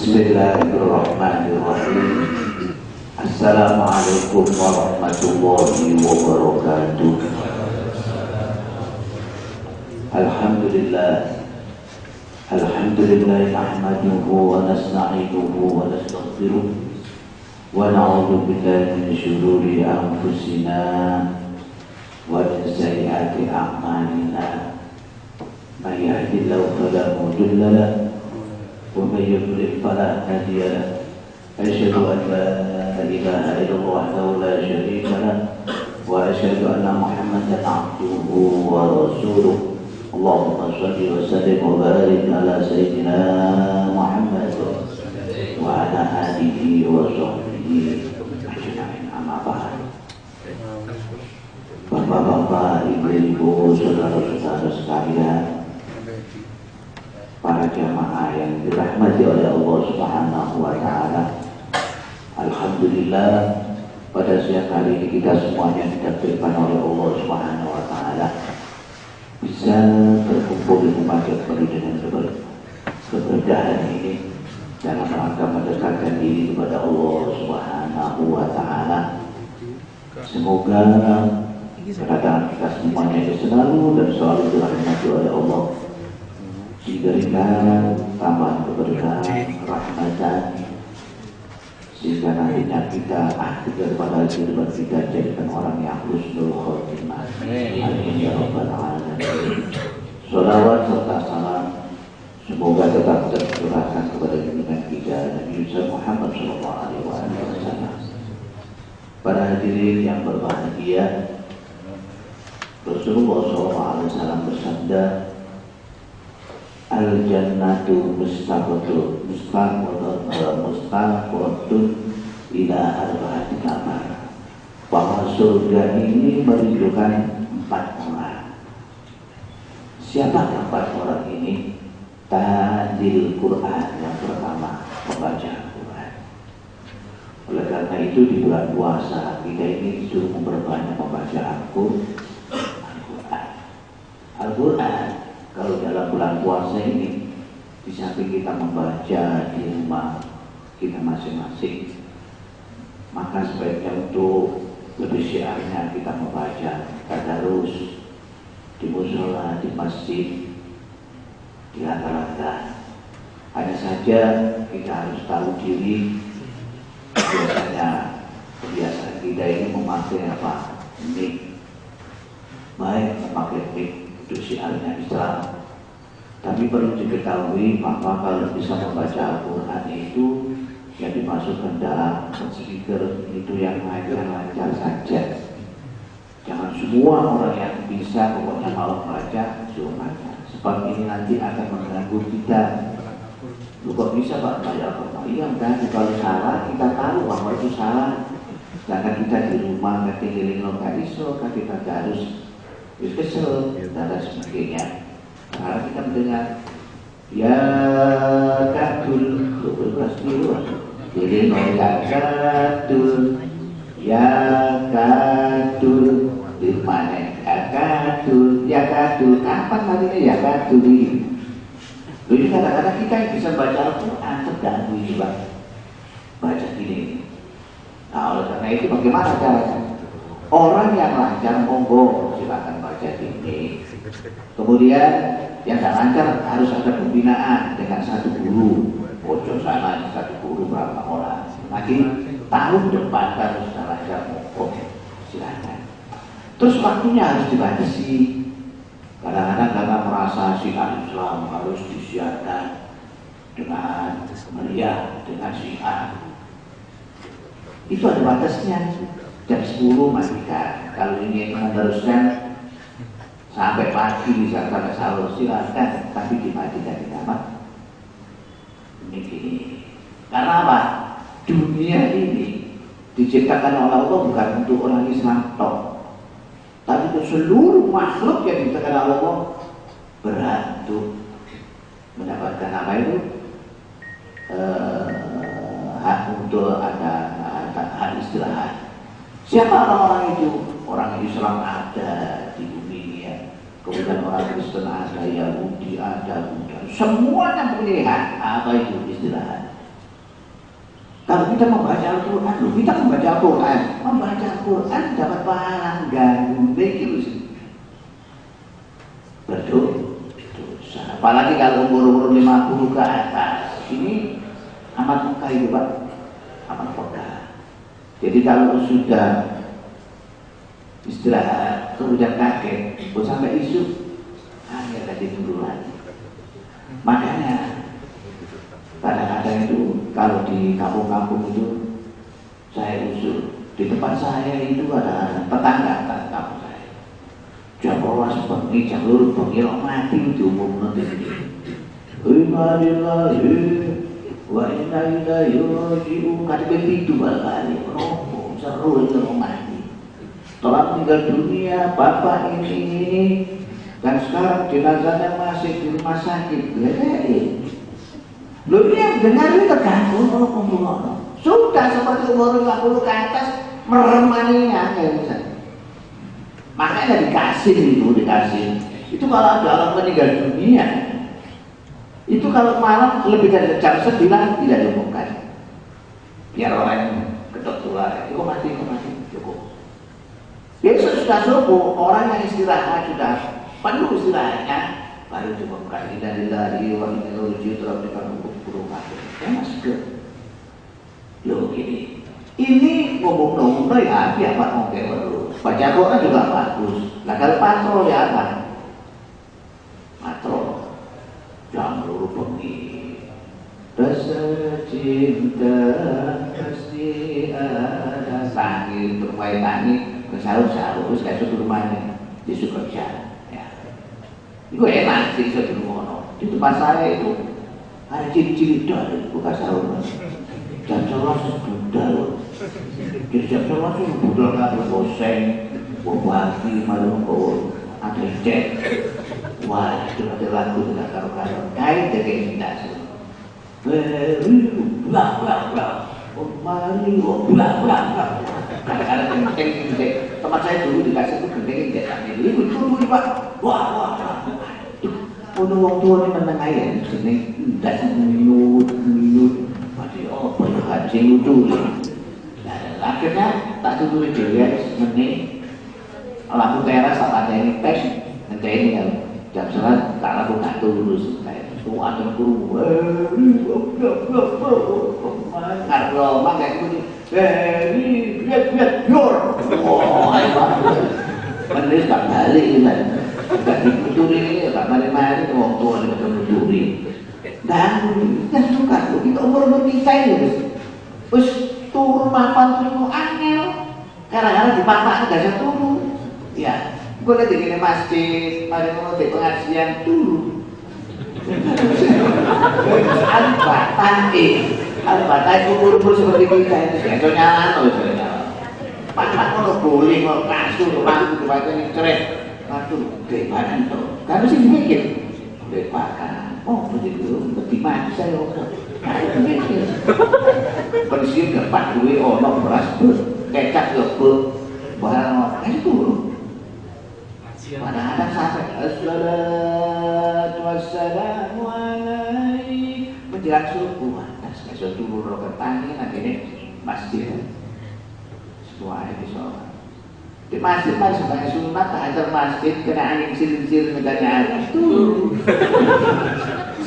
Bismillahirrahmanirrahim. Assalamualaikum warahmatullahi wabarakatuh. Alhamdulillah. Alhamdulillah nahmaduhu wa nasta'inuhu wa nastaghfiruh wa na'udzu billahi min shururi anfusina wa min sayyiati a'malina. May yahdihillahu fala mudilla lahu ومن يضلل فلا هادي له أشهد أن لا إله إلا الله وحده لا شريك له وأشهد أن محمدا عبده ورسوله اللهم صل وسلم وبارك على سيدنا محمد وعلى آله وصحبه أجمعين أما بعد. Bapak-bapak, ibu-ibu, saudara-saudara sekalian, para jamaah yang dirahmati oleh Allah Subhanahu wa Ta'ala, alhamdulillah pada siang hari ini kita semuanya ditakdirkan oleh Allah Subhanahu wa Ta'ala bisa berkumpul di tempat yang penuh dengan keberkahan ini dalam rangka mendekatkan diri kepada Allah Subhanahu wa Ta'ala. Semoga keadaan kita semuanya selalu dan selalu dirahmati oleh Allah, diberikan tambahan keberkahan, rahmatan, sehingga nantinya kita akhir daripada kehidupan kita jadikan orang yang husnul khotimah. Amin ya rabbal alamin. Sholawat serta salam semoga tetap tercurahkan kepada junjungan kita Nabi Muhammad sallallahu alaihi wasallam. Para hadirin yang berbahagia, Rasulullah sallallahu alaihi wasallam bersabda, Al-jannatu mustaqatun ila arba'ati kamar. Bahwa surga ini merindukan 4 orang. Siapa 4 orang ini? Tajil Quran, yang pertama membaca Al-Quran. Oleh karena itu di bulan puasa kita ini disuruh memperbanyak membaca Al-Quran. Kalau dalam bulan puasa ini, di samping kita membaca di rumah kita masing-masing, maka sebaiknya untuk lebih syiarnya kita membaca tadarus di mushola, di masjid, di rata-rata. Hanya saja kita harus tahu diri, biasanya kebiasaan kita ini memakai mic, baik memakai mic untuk syiarnya Islam. Tapi perlu diketahui bahwa kalau bisa membaca Al-Quran itu yang dimasukkan dalam speaker itu yang lancar-lancar saja. Jangan semua orang yang bisa pokoknya mau baca suruh baca, sebab ini nanti akan mengganggu kita. Lu kok bisa Pak baca Al-Quran? Iya kan, kalau salah kita tahu bahwa itu salah. Jangan kita di rumah ngetinggalin lokaliso, kita harus kesel dan sebagainya. Karena kita mendengar ya kadul, berkelas biru, jadi ya kadul, ya kadul, di mana ya kadul, kapan tadinya ya kadul ini? Jadi kadang-kadang kita yang bisa baca Al-Quran terganggu juga baca gini. Nah oleh karena itu bagaimana caranya? Orang yang lancar monggo silakan baca ini. Kemudian yang tidak lancar harus ada pembinaan dengan 1 guru. Pojok sana 1 guru berapa orang. Nanti tahun depan harus lancar monggo silakan. Terus waktunya harus dibatasi. Kadang-kadang karena merasa syiar Islam harus disiarkan dengan meriah, dengan syiar. Itu ada batasnya. Jam 10 matikan. Kalau ingin meneruskan sampai pagi bisa sampai sahur silakan, tapi dimatikan di kamar. Ini karena apa? Dunia ini diciptakan oleh Allah bukan untuk orang Islam tok, tapi untuk seluruh makhluk yang diciptakan oleh Allah berhak untuk mendapatkan apa itu? Hak untuk ada hak istirahat. Siapa orang-orang itu? Orang Islam ada di bumi ini ya. Kemudian orang Kristen ada, Yahudi ada, Buddha. Semuanya punya hak. Apa itu istirahat? Kalau kita membaca Al-Quran, kita membaca Al-Quran dapat pahala ganggu begitu. Berdosa. Apalagi kalau umur 50 ke atas, ini amat peka itu Pak, amat peka. Jadi kalau sudah istirahat, kemudian kaget, sampai isu, hanya tadi dulu lagi. Makanya kadang-kadang itu kalau di kampung-kampung itu saya usul, di tempat saya itu ada tetangga kampung saya. Jam 12 bengi, jam 2 bengi mati diumum nanti. Inna lillahi wa inna ilaihi raji'un. Kadang itu balik-balik, seru itu mati. Telah meninggal dunia bapak ini dan sekarang jenazahnya masih di rumah sakit. Loh ini yang dengar itu terganggu kalau sudah seperti umur 50 ke atas meremaninya kayak misalnya. Makanya dikasih. Itu kalau ada orang meninggal dunia, itu kalau malam lebih dari jam 9 tidak diumumkan. Biar orang yang kedokteran itu mati cukup. Besok sudah subuh, orang yang istirahat sudah penuh istirahatnya, baru diumumkan innalillahi wa inna ilaihi raji'un rabbika hukum ya mas ke. Loh gini, ini ngomong ya apa ngomong baru. Baca Quran juga bagus. Nah kalau patrol ya apa? Patrol jam 2 bengi. Rasa cinta pasti ada sangi bermain tani sahur terus kayak suatu rumahnya di Sukerja ya. Itu enak sih saya dulu ngono. Di tempat saya itu ada ciri-ciri dari buka sahur. Jam 11 budal. Jadi jam 11 itu budal kado koseng, bagi malu kau ada cek. Wah itu ada lagu tidak karo-karo. Kain dari indah sih. Blah. Mari blah. Kadang-kadang genteng. Tempat saya dulu dikasih itu genteng tidak itu dulu Pak. Wah. Ono wong tua ini meneng ae sini ndak minut. Pasti apa ya haji lucu. Nah, akhirnya tak tutup dhewe meneh lampu teras tak ada ini tes ngenteni kan. Jam 9 tak laku tak lurus kayak itu ada guru. Karena kayak gini. Biar yor. Oh, menis gak balik kan. Gak dikuturi, gak mari-mari ke wong tua nek kuturi. Dan kita suka kita umur kita ini wis turun mapan turu angel. Kadang-kadang dipapakno gak turu. Ya, boleh di masjid, mari ngono di pengajian turu. Al-Batang umur-umur seperti kita itu ya nyala Pak ngono boleh kok kasur orang itu ini ceret. Aduh, gimana tuh? Kamu sih mikir, lepakan. Oh, begitu, bagaimana saya kok? Kamu mikir. Pensiun dapat duit ono beras kecap yo barang itu. Pada sampai assalatu wassalamu alaihi menjelang subuh atas besok turun roket tani akhirnya masjid semuanya disolat di masjid sebagai sunat ajar masjid kena angin silir negara itu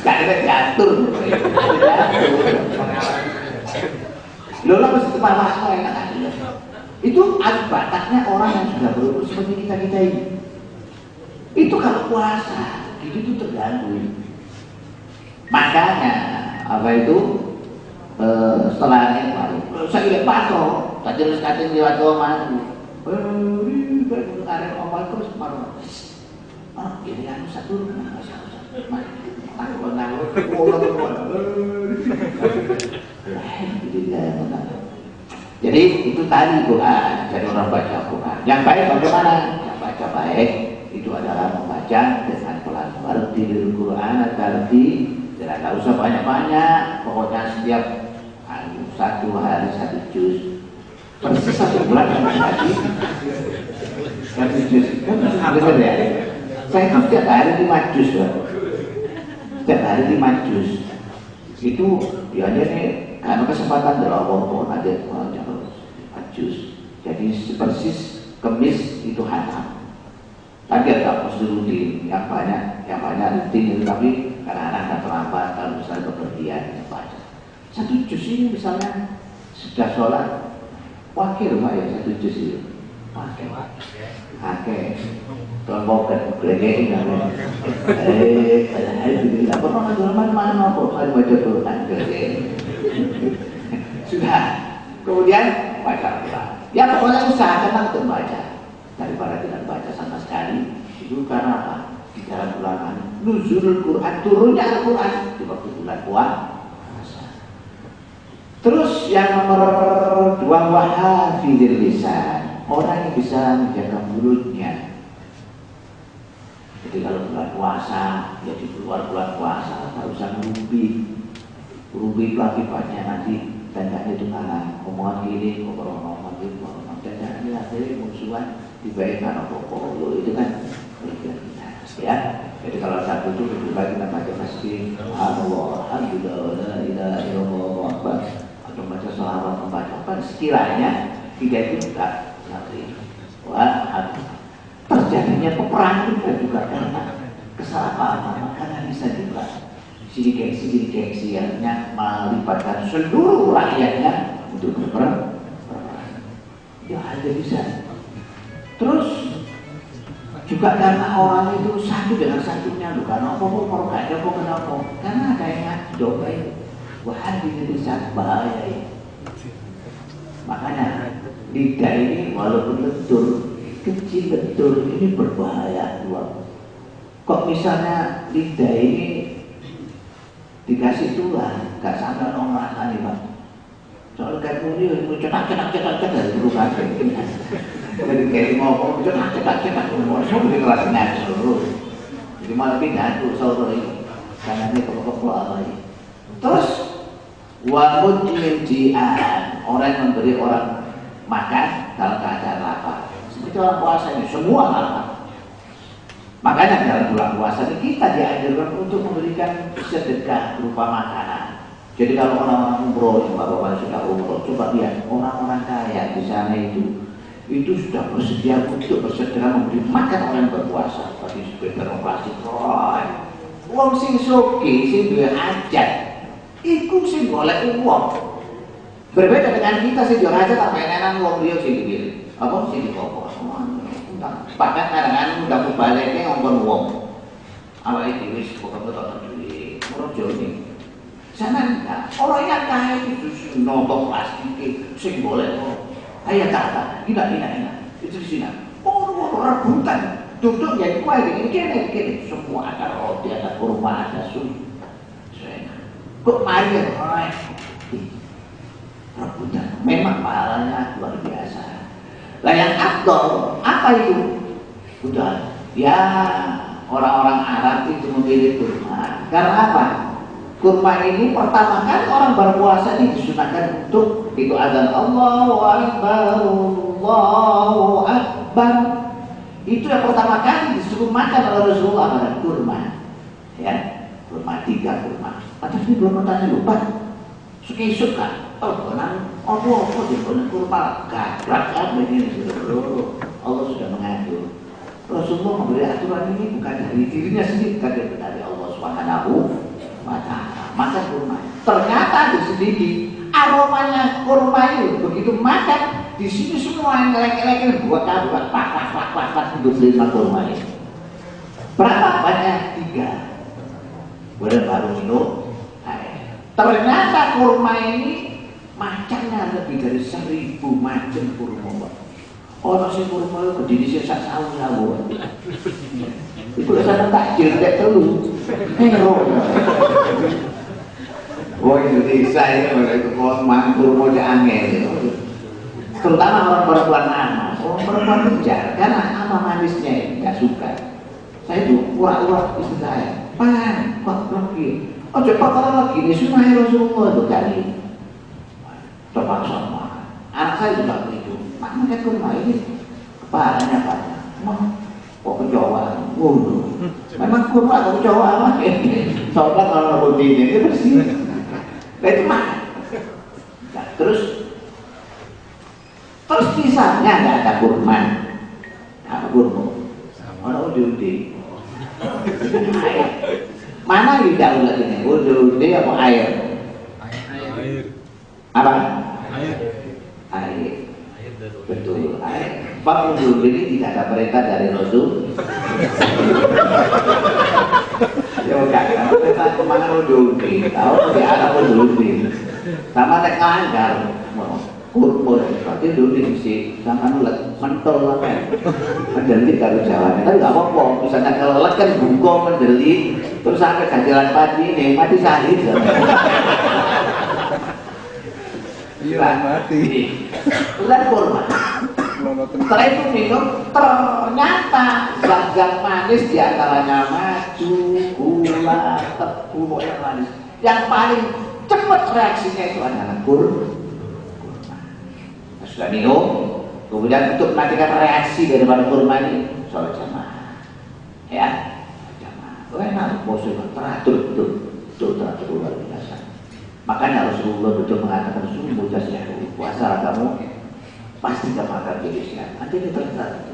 sekarang jatuh lo lah mesti kepala enak aja itu bataknya orang yang sudah berumur seperti kita ini. Itu kalau puasa, itu terganggu. Makanya apa itu setelahnya saya lihat patrol, tak jelas kating lewat omah. Karena omah terus marah. Ini anu satu jadi itu tadi Quran, jadi orang baca Quran. Yang baik bagaimana? Yang baca baik itu adalah membaca dengan pelan-pelan di Quran arti tidak usah banyak-banyak, pokoknya setiap satu hari satu juz persis 1 bulan lagi satu juz kan benar ya. Saya itu setiap hari 5 juz setiap hari 5 juz itu biasanya nih Karena kesempatan adalah wong ada jus. Jadi persis kemis itu hatam. Tapi ada muslimin yang banyak rutin itu, tapi kadang-kadang ada terlambat kalau misalnya bepergian baca. Satu jus ini misalnya sudah sholat, wakil Pak ya satu jus itu. Pakai tombol gede kan. Alhamdulillah pernah jual mana kok baca Quran gede. Sudah. Kemudian baca Quran. Ya pokoknya usahakan untuk baca. Daripada tidak baca sama sekali. Itu karena apa? Di dalam bulan nuzulul Quran, turunnya Al-Quran di waktu bulan puasa. Terus yang nomor 2 wahafidil lisan. Orang yang bisa menjaga mulutnya. Jadi kalau bulan puasa, ya di luar bulan puasa, tak usah ngumpi. Ngumpi itu akibatnya nanti tandanya itu kalah. Omongan gini, ngomong gitu, tandanya ini akhirnya musuhan dibayarkan apa-apa. Itu kan ya. Jadi kalau satu itu lebih baik kita baca tasbih, Allah, Alhamdulillah, la ilaha illallah, Akbar, atau baca sholawat, membaca apa sekiranya tidak itu enggak. Wah, terjadinya peperangan juga karena kesalahpahaman, karena bisa juga sidik gengsi yang melibatkan seluruh rakyatnya untuk berperang. Ya ada bisa. Terus juga karena orang itu satu dengan satunya, bukan apa-apa, kenapa? Karena ada yang coba itu, wah ini bisa bahaya ya. Makanya lidah ini walaupun kecil betul ini berbahaya luar. Kok misalnya lidah ini dikasih Tuhan, gak sampai orang rasanya Pak. Soalnya kayak muni cetak dari rumah. Jadi kayak ngomong cetak semua dikelasinnya seluruh. Jadi malah pindah tuh saudara ini. Karena ini pokok apa ini. Terus wamud jian, orang yang memberi orang makan dalam keadaan lapar. Seperti orang puasa ini semua lapar. Makanya dalam bulan puasa ini kita diajarkan untuk memberikan sedekah berupa makanan. Jadi kalau orang-orang umroh, bapak-bapak sudah umroh, coba lihat orang-orang kaya di sana itu sudah bersedia untuk bersedekah memberi makan orang berpuasa. Tadi sudah termotivasi, uang sing soki, sing duwe hajat, iku sing golek uang. Berbeda dengan kita sing duwe hajat, tak penenan uang dia sing dipilih. Apa sing dikopos? Bahkan kadang-kadang udah kebaliknya ngomong uang. Awal itu wis pokoknya tak duit, murah jauh nih. Sana enggak, orang yang kaya itu nonton plastik, sing boleh kok. Ayah kata, tidak, itu di sini. Oh, rebutan, duduk jadi kue begini, semua ada roti, ada kurma, ada susu. Kok mari rebutan, memang pahalanya luar biasa. Lah yang afdol, apa itu? Udah, ya orang-orang Arab itu memilih kurma. Karena apa? Kurma ini pertama kali orang berpuasa ini disunahkan untuk itu azan Allahu Akbar, Allahu Akbar. Itu yang pertama kali disuruh makan oleh Rasulullah pada kurma. Ya, kurma 3 kurma. Atau ini belum tanya lupa. Suka-suka. Oh, benar. Apa di kurma gabrak kan begini. Allah sudah mengatur. Rasulullah memberi aturan ini bukan dari dirinya sendiri, tapi dari Allah Subhanahu wa ta'ala. Makan kurma. Ternyata diselidiki aromanya kurma itu begitu makan di sini semua yang ngelek-ngelek buat pak untuk terima kurma ini. Berapa banyak? 3. Kemudian baru minum air. Ternyata kurma ini macamnya lebih dari 1000 macam kurma. Orang sih kurma itu berdiri sesak sahur lalu. Itu sana takjil tak telur. Wah Indonesia ini kurma angin. Terutama orang perempuan anak, orang perempuan kejar karena apa manisnya ini nggak suka. Saya itu urak-urak istri saya. Pan, kok lagi? Oh cepat kalau lagi ini sunah Rasulullah itu kali. Coba sama. Anak saya juga begitu. Pak makan kurma ini kepalanya banyak. Kok kecoa? Waduh. Memang kurma atau kecoa apa? Soalnya kalau putih ini bersih. Nah itu makan. Terus misalnya nggak ada kurma, apa kurma? Mana udah air. Mana tidak ulat ini? Udah apa air? Air. Apa? Air. Air. Betul, air. Pak udah ini tidak ada perintah dari Rasul. Ya enggak, perintah kemana udah tahu dia ada udah sama nek langgar. Kurma, berarti dulu sih, sama nulet mentol apa? Mendelit kalau jalan, tapi nggak apa-apa. Misalnya kalau let kan buko mendelit, terus sampai ganjalan padi nih, mati sahid. Iya mati. Ulat kurma. Setelah itu minum, ternyata zat-zat manis diantaranya maju, gula, tebu, yang manis. Yang paling cepat reaksinya itu adalah kurma. Sudah minum, kemudian untuk menantikan reaksi daripada kurma ini sholat jamaah, ya, jamaah. Enak, poso teratur, betul teratur luar biasa. Makanya Rasulullah betul mengatakan sungguh jasnya puasa kamu pasti kamu akan jadi sehat. Nanti ini ternyata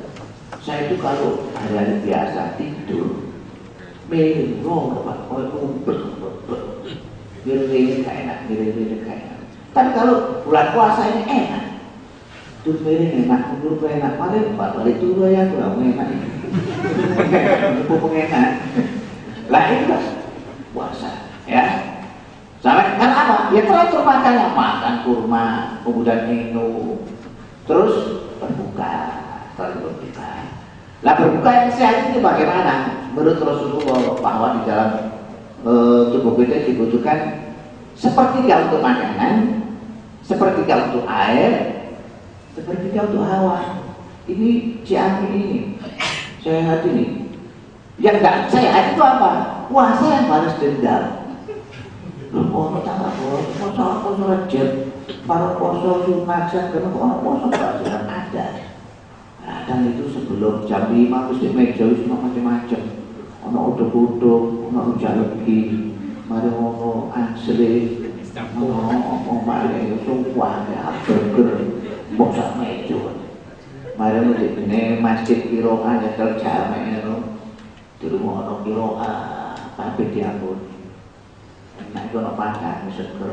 saya itu kalau hari-hari biasa tidur, minum, gini kayak enak, gini kayak enak. Tapi kalau bulan puasa ini enak. Tuh miring enak, menurut enak, balik dulu ya, kurang enak. Mumpung enak. Lah itu puasa, ya. Sampai kan apa? Ya teratur makannya, makan kurma, kemudian minum, terus berbuka, Lah berbuka yang sehat ini bagaimana? Menurut Rasulullah bahwa di dalam tubuh kita dibutuhkan sepertiga untuk makanan, sepertiga untuk air, sepertiga untuk hawa. Ini ciami ini sehat ini. Yang nggak sehat itu apa? Puasa yang balas dendam. Loh, tak apa? Poso rejep, para poso sunat, karena orang poso pelajaran ada. Kadang itu sebelum jam 5 mesti meja semua macam-macam. Ono uduk-uduk, ono jalebi, mari ono asli, ono mari semua ada burger. Bosan mejo, mari nanti ini masjid kiroan ya terjamah itu, di rumah orang kiroan, tapi diampun, enak itu orang pakai seger,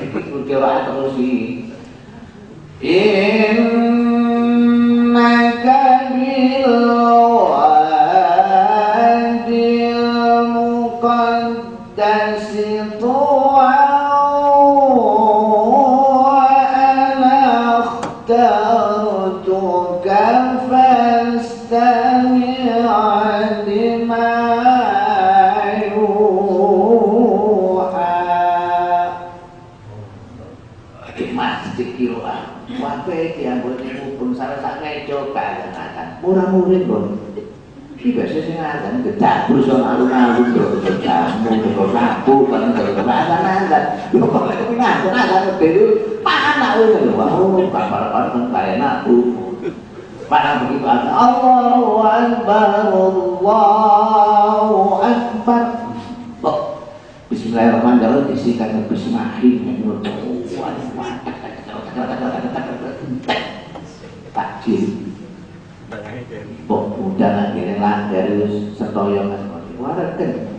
ini kiroan terus sih, innaka bilwadil muqaddasi tuwa. Murah-murid pun ini biasa sih ngatan kecabur sama alun-alun terus jamu terus sabu kan terus ngatan lu kok lagi ngatan dulu mana itu wow kabar-kabar kan kayak enak mana begitu ada Allahu Akbar Allahu Akbar kok Bismillahirrahmanirrahim disingkat Bismillahirrahmanirrahim takjil kok udah akhirnya langgar setoyongan wareken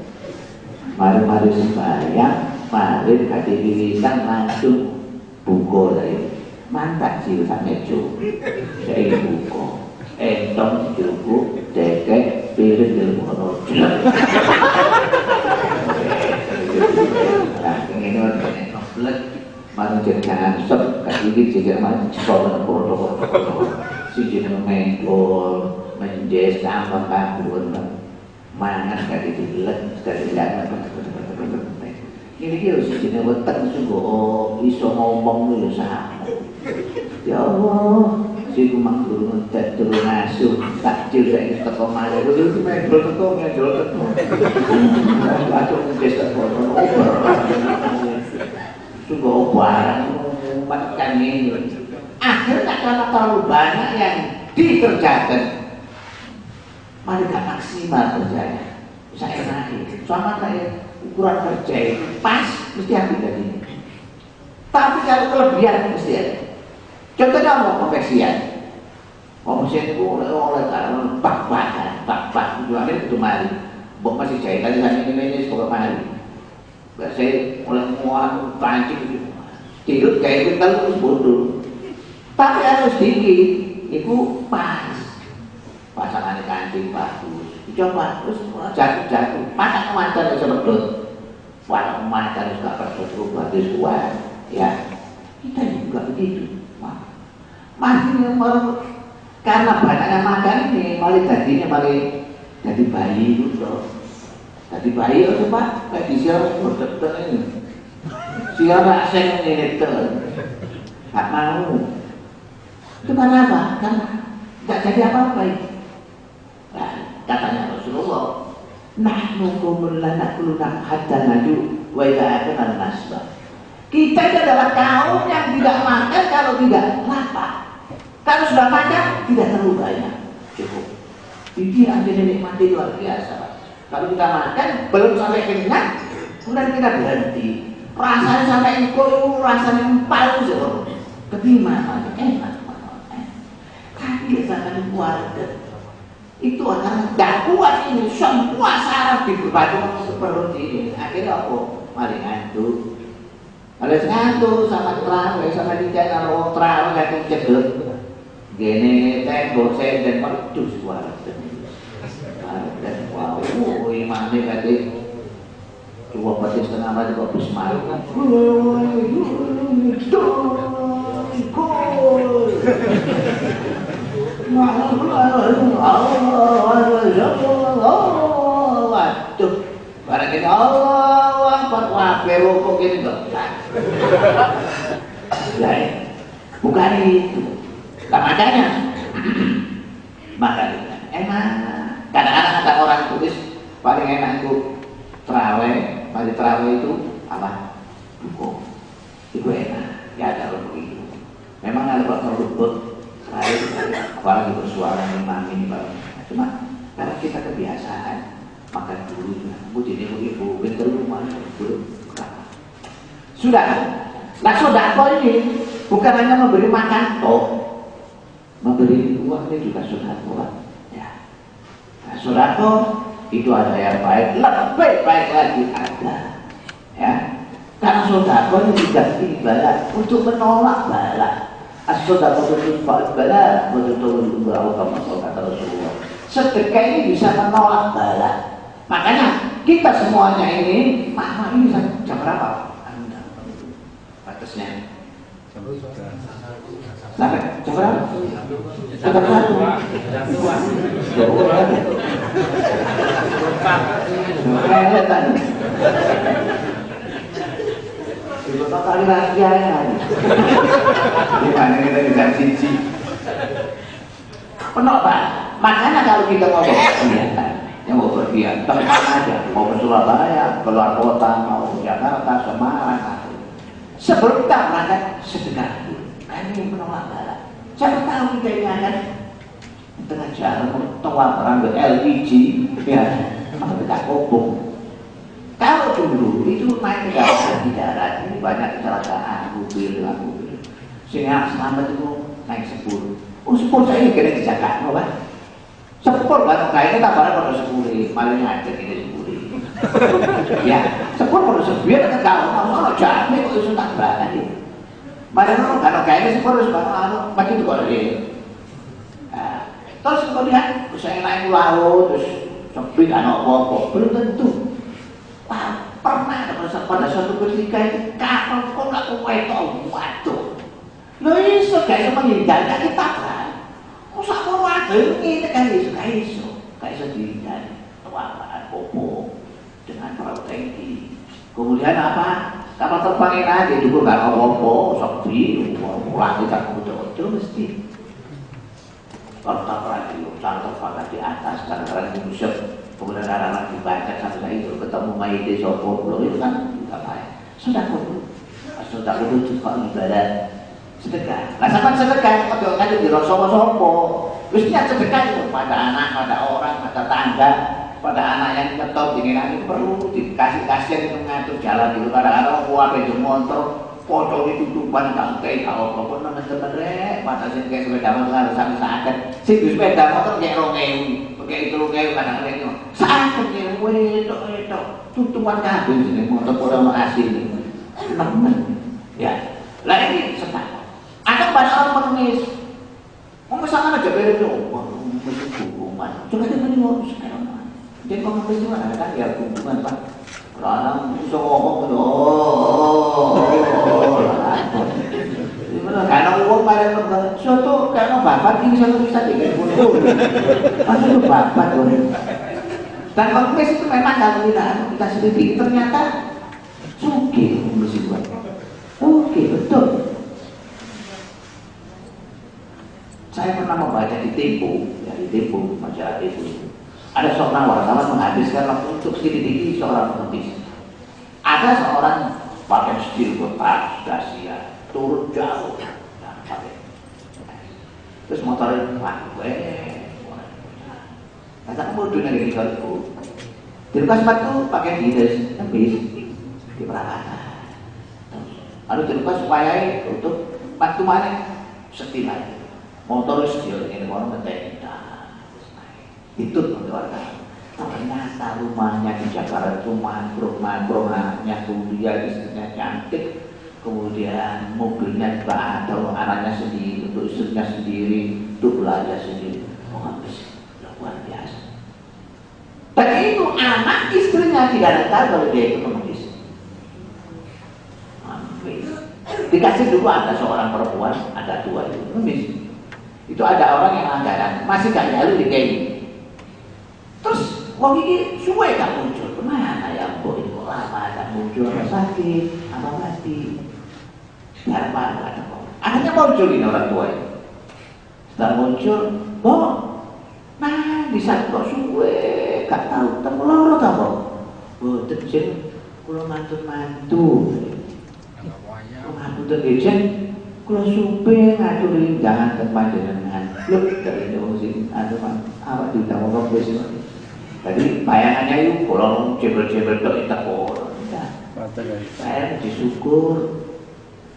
mari-mari sembahyang mari kadirisan langsung buka dari mantap sih tak mejo saya buka entong cukup dekek piring di rumah nah ini orang blek mari jangan sep kadiri jika mari sekolah siji mengengkol, menjes, tambah kabur, mangan kali dilek, sekali jalan, ini dia siji wetek sungguh iso ngomong lu sama. Ya Allah, si kumang turun ngetek turun asuh, takjil saya teko mari, lu mendol teko. Aku menjes teko, sungguh barang makan ini. Akhirnya karena terlalu banyak yang dikerjakan, mari gak maksimal kerjanya. Saya enak, soalnya kayak ukuran kerja itu pas, mesti ambil dari ini. Tapi kalau kelebihan mesti ada. Contohnya mau konveksian. Konveksian itu oleh karena bak tujuannya itu mari. Bok masih jahitan ini sekolah mari. Saya mulai muat pancing gitu. Tidur kayak kita terus bodoh. Tapi harus dikit, itu pas. Pasangannya kancing bagus. Coba terus jatuh. Masa kemacan bisa berdot. Walau kemacan juga berdot rubah kuat. Ya, kita juga begitu. Masih karena banyaknya makan ini, malah jadi bayi gitu. Jadi bayi itu Pak, kayak di siaran berdek ini. Siaran asing ini itu, nggak mau. Itu kenapa? Karena nggak jadi apa-apa itu. Nah, katanya Rasulullah, nahnu qaumun la na'kuluna hatta naju wa idza akala nasba. Kita itu adalah kaum yang tidak makan kalau tidak lapar. Kalau sudah makan tidak terlalu banyak, cukup. Ini artinya nikmati luar biasa. Kalau kita makan belum sampai kenyang, kemudian kita berhenti. Rasanya sampai ikut, rasanya empal saja. Terima, enak. Tapi misalkan keluarga itu akan tidak kuat ini, semua saraf diberbatu seperti ini. Akhirnya apa? Maling ngantuk. Kalau ngantuk sama terawih sama tidak kalau terawih kaki cedek, gini tembok saya dan pedus suara dan wow, imamnya kaki dua peti setengah mati kok bis malu. Waduh, barang ini Allah wabe rokok gini dong. Bukan itu. Nah, makanya enak. Kadang-kadang ada orang tulis paling enak itu terawih, pada terawih itu apa? Buku. Itu enak. Ya ada begitu. Memang ada waktu luput terawih, apalagi bersuara imam ini cuma karena kita kebiasaan makan dulu, ibu bentar rumah dulu. Sudah. Nah, sodako ini bukan hanya memberi makan toh, memberi uang ini juga sodako. Ya. Nah, sodako itu ada yang baik, lebih baik lagi ada. Ya. Karena sodako ini juga ibadah untuk menolak bala. As-sodako itu bala, betul-betul kata Rasulullah. Sedekah ini bisa menolak bala. Makanya kita semuanya ini, mama ini jam berapa? Batasnya sampai jam berapa? Jam berapa? Itu kali rahasianya. Gimana kita bisa cici? Penolak. Makanya kalau kita mau berkegiatan, yang mau berpergian, tempat aja, mau ke Surabaya, keluar kota, mau ke Jakarta, Semarang, sebelum kita berangkat sedekah dulu. Ini menolak bala. Siapa tahu kita ini akan tengah jalan tua berangkat LPG, ya, apa tidak kopong. Kalau dulu itu naik ke darat, ini banyak kecelakaan, mobil. Sehingga selamat itu naik 10. Oh 10 saya ini kena di Jakarta, Pak. 10 kan, kayaknya tambahan pada 10, malah ngajak ini 10. Ya, 10 pada 10, biar kita tahu, kalau jamin kok itu tak berani. Malah kalau kayaknya 10 sekarang, macam itu kok dia. Terus kemudian, saya naik laut, terus sepi kan apa-apa, belum tentu. Pernah pada suatu ketika itu kapal kok nggak kewetok waduh. Lo iso gak iso menghindari kita kan? Usah mau waduh ini kan iso gak iso dihindari. Kewalahan popo dengan perahu tangki. Kemudian apa? Kapal terbangin aja dulu nggak apa-apa, sepi, pulang kita betul-betul mesti. Kalau tak radio, contoh terbang di atas, kadang-kadang di museum. Kemudian anak-anak dibaca sampai itu ketemu mayit sopo belum itu kan tidak baik. Sudah kudu juga ibadah sedekah. Nah sama sedekah kalau kan di sopo. Mestinya sedekah itu pada anak, pada orang, pada tangga, pada anak yang ngetop ini nanti perlu dikasih kasihan itu ngatur jalan itu. Kadang-kadang kuat itu motor foto itu tutupan tangkai kalau apa teman-teman rek patasin kayak sepeda motor sampai saat sing di sepeda motor kayak 2000 kayak 3000 kadang-kadang saat kayak wedok tutupan kabel sini motor orang asli teman ya lah ini sepakat ada banyak orang pengemis mau misalkan aja beri hubungan coba dia menurut sekarang jadi kalau pengemis juga ada kan ya hubungan pak orang bisa ngomong karena uang pada suatu karena bapak ini satu bisa tiga puluh masa itu bapak dan pengemis itu memang kalau kita sedikit ternyata suki pengemis itu oke betul. Saya pernah membaca di Tempo, ya di Tempo, majalah Tempo itu. Ada seorang wartawan menghabiskan waktu untuk selidiki seorang pengemis. Ada seorang pakai stil bekas, dahsyat, turun jauh, dan pakai. Terus motornya kata kamu dunia dari kalau di bekas sepatu pakai dinas, habis di peralatan. Lalu di bekas supaya untuk sepatu mana setilai. Motor stil ini orang ngetek itu keluarga. Ternyata rumahnya di Jakarta itu makro-makronya kuliah istrinya cantik, kemudian mobilnya juga ada anaknya sendiri, untuk istrinya sendiri, untuk belajar sendiri. Oh habis luar biasa. Dan itu anak istrinya tidak ada tahu kalau dia itu pengemis. Dikasih dulu ada seorang perempuan, ada dua itu pengemis. Itu ada orang yang langganan, masih gak jalan di kayak terus wong ini suwe gak muncul, kemana ya mbok itu lama gak muncul, apa sakit, apa mati gak ada akhirnya muncul ini orang tua ini setelah muncul, oh nah di saat kok suwe gak tahu, temu loro gak mbok oh terjen, kalau mantu-mantu ngapunten ejen kula supe ngaturi jangan panjenengan. Lho dari wong sing awak diundang wong wis. Jadi bayangannya itu kalau jebel-jebel tok teko. Saya disyukur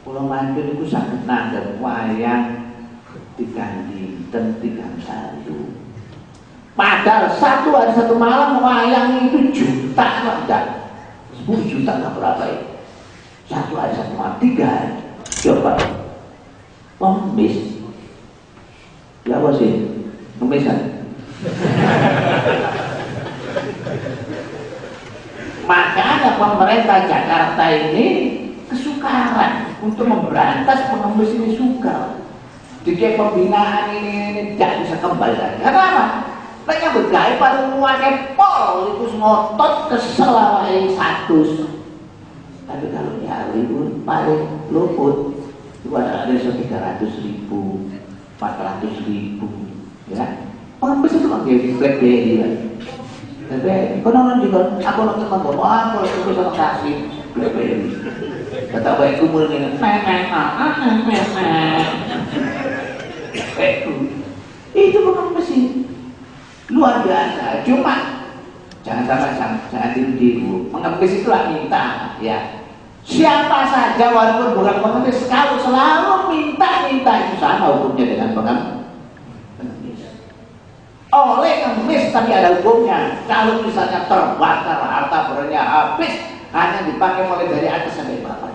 kula mantun iku saged nanggep wayang tigang dinten tigang salju. Padahal satu malam wayang itu juta enggak. 10 juta enggak berapa itu. Satu malam 3 hari. Coba pengemis ya apa sih pengemisan makanya pemerintah Jakarta ini kesukaran untuk memberantas pengemis ini sukar jadi pembinaan ini tidak bisa kembali lagi karena apa? Mereka bergaya pada luarnya pol itu ngotot keselawai status tapi kalau nyari pun paling luput itu ada 300.000, 400.000 ya orang bisa tuh pakai BlackBerry kan tapi konon juga aku nonton ngomong kalau itu bisa kasih BlackBerry kata baik kumul ini itu bukan mesin luar biasa cuma jangan tiru mengemis itulah minta ya siapa saja walaupun bukan pengemis kalau selalu minta itu sama hukumnya dengan pengemis oleh pengemis tapi ada hukumnya kalau misalnya terbakar harta berenya habis hanya dipakai mulai dari atas sampai bawah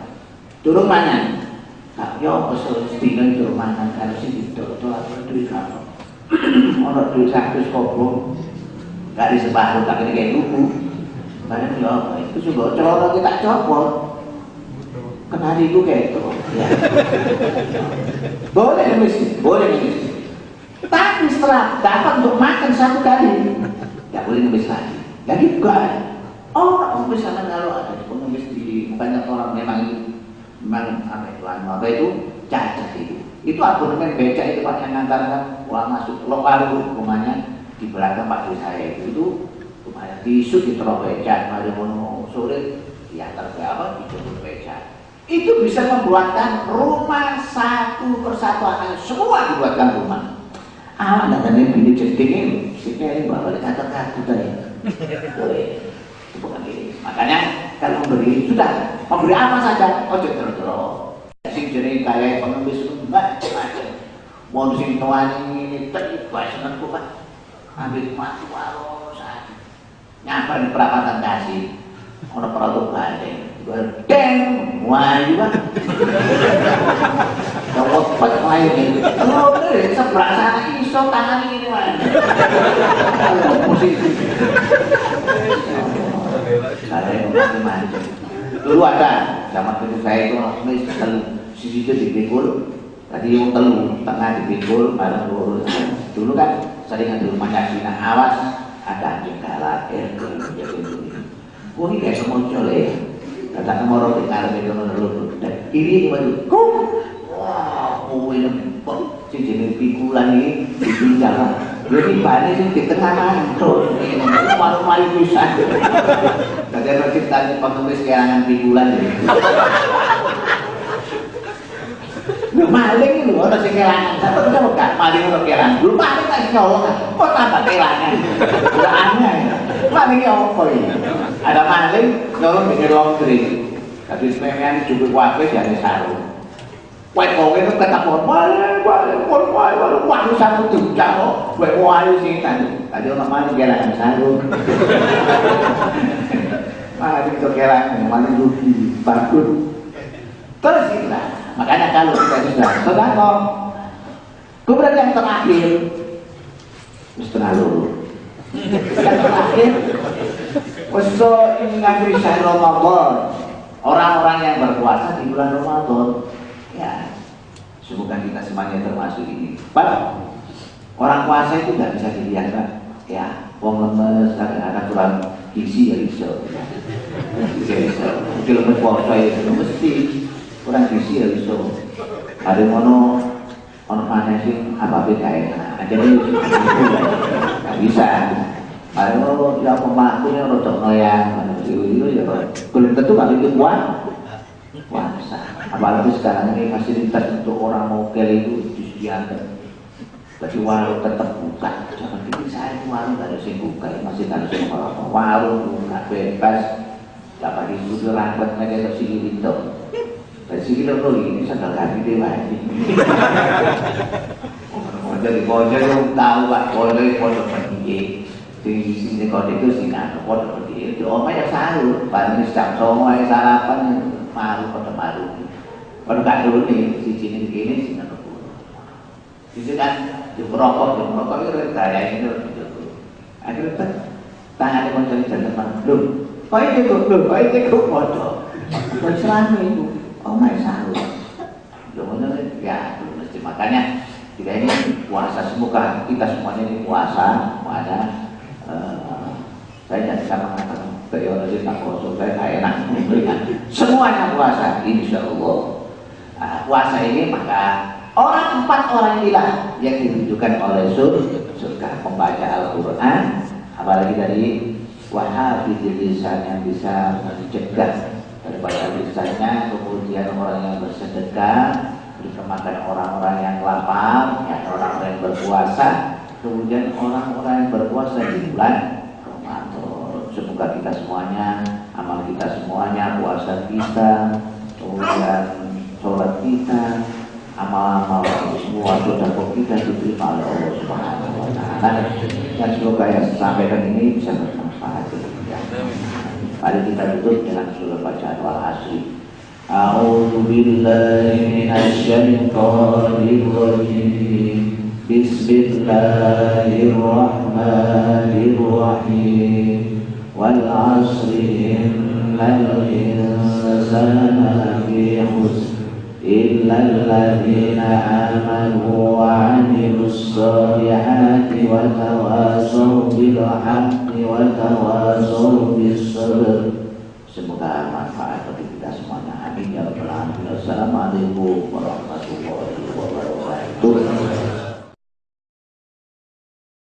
turun mana tak yo sedina turun mana kalau sih itu duit kamu orang duit 100 kobong gak diseparuh tak kena kayak buku karena ya itu juga celana kita copot kena itu kayak itu ya. boleh ngemis tapi setelah dapat untuk makan satu kali gak boleh ngemis lagi jadi bukan orang misalnya kalau ada pengemis di banyak orang memang apa itu cacat itu abonemen beca itu pakai ngantarkan uang masuk lokal rumahnya di belakang Pak Dwi saya itu lumayan tisu di terowongan beca ada mau sore diantar ke apa dijemput beca itu bisa membuatkan rumah satu persatu akan semua dibuatkan rumah awak datangnya bini jeding ini sini bawa balik kata-kata tadi bukan ini. Makanya kalau memberi sudah, memberi apa saja, ojo terus. Sing jenenge kaya pengemis macam-macam. Mau sing tuane ini terlibat seneng kok Pak. Ambil mati waros. Nyamper di perapatan kasih. Ono perahu gandeng. Gandeng, wah juga. Kalau cepat main ini, kalau bener sebelah sana iso tangan ini mana? Posisi. Ada yang macam-macam. Dulu ada zaman itu saya itu nulis sisi itu dipikul, tadi yang telu tengah dipikul, bareng lurus. Dulu kan sering di rumahnya Cina, awas ada anjing galak, jadi wah ini kayak semua colek. Kata kemoro tinggal di dalam lurus. Ini gimana? Wah, ini kok jenis pikulan ini dibincang. Jadi banyak sih di tengah terus ini malu-malu bisa. Kadang kita tanya penulis karangan pikulan ini. Lu maling itu orang sing kelangan. Satu bisa bukan maling orang kelangan. Lu maling tak nyolong. Kok tambah kelangan? Udah aneh. Malingnya apa ini? Ada maling nyolong di laundry. Tapi sebenarnya cukup wae dari sarung. Quay cổ cái nó ta tập một quay sang từng chảo quay sih tadi ada namanya jalan saya luôn mana itu jalan mana rugi bangkrut terus itulah makanya kalau kita sudah sedekah kemudian yang terakhir setengah lulu yang terakhir usul ini ngantri saya Ramadan orang-orang yang berpuasa di bulan Ramadan. Ya, semoga kita semuanya termasuk ini. Pak, orang puasa itu tidak bisa dilihat, Pak. Ya, wong lemes, kadang-kadang kurang gizi ya iso. Mungkin lemes puasa itu mesti kurang gizi ya iso. Ada ono mana sih apa beda ya? Aja dulu, nggak bisa. Kalau ya pemakunya rotok noyang, itu ya belum tentu kalau itu puasa. Apalagi sekarang ini fasilitas untuk orang mokel itu disediakan. Tapi warung tetap buka. Jangan bikin saya warung tidak ada yang buka, masih ada yang apa warung buka bebas. Dapat disuruh lambat mereka ke sini itu. Dari sini loh ini sadar lagi dewa ini. Jadi bocor yang tahu pak bocor pergi. Di sini kode itu sih kan kode pergi. Itu omanya sahur, paling jam semua sarapan malu kode malu. Kalau tak dulu nih, si sini si nak kebun. Di sini kan, di merokok itu gaya ini tuh. Akhirnya tangannya mencari jalan belum. Kau itu bodoh. Kau selama itu, oh my sahur. Belum ya, belum mesti makanya kita ini puasa semoga kita semuanya ini puasa, semuanya. Saya tidak bisa mengatakan teori tak kosong, saya tak enak memberikan semuanya puasa, insya Allah. Puasa ini maka empat orang inilah yang ditunjukkan oleh surga membaca Al-Quran, apalagi dari wahafidil lisan yang bisa mencegah daripada lisannya, kemudian orang yang bersedekah, bermakan orang-orang yang lapar, ya, orang-orang yang berpuasa, kemudian orang-orang yang berpuasa di bulan Ramadan. Semoga kita semuanya, amal kita semuanya, puasa kita, kemudian sholat kita, amal-amal semua sedekah kita diterima oleh Allah Subhanahu wa taala. Dan semoga yang disampaikan ini bisa bermanfaat. Mari kita tutup dengan surah bacaan wal asri. A'udzu billahi minasy syaithanir rajim. Bismillahirrahmanirrahim. Wal asri innal insana lafi khusr إلا الذين آمنوا وعملوا الصالحات وتواصوا بالحق وتواصوا بالصبر. Semoga manfaat bagi kita semuanya. Amin ya rabbal alamin. Assalamualaikum warahmatullahi wabarakatuh.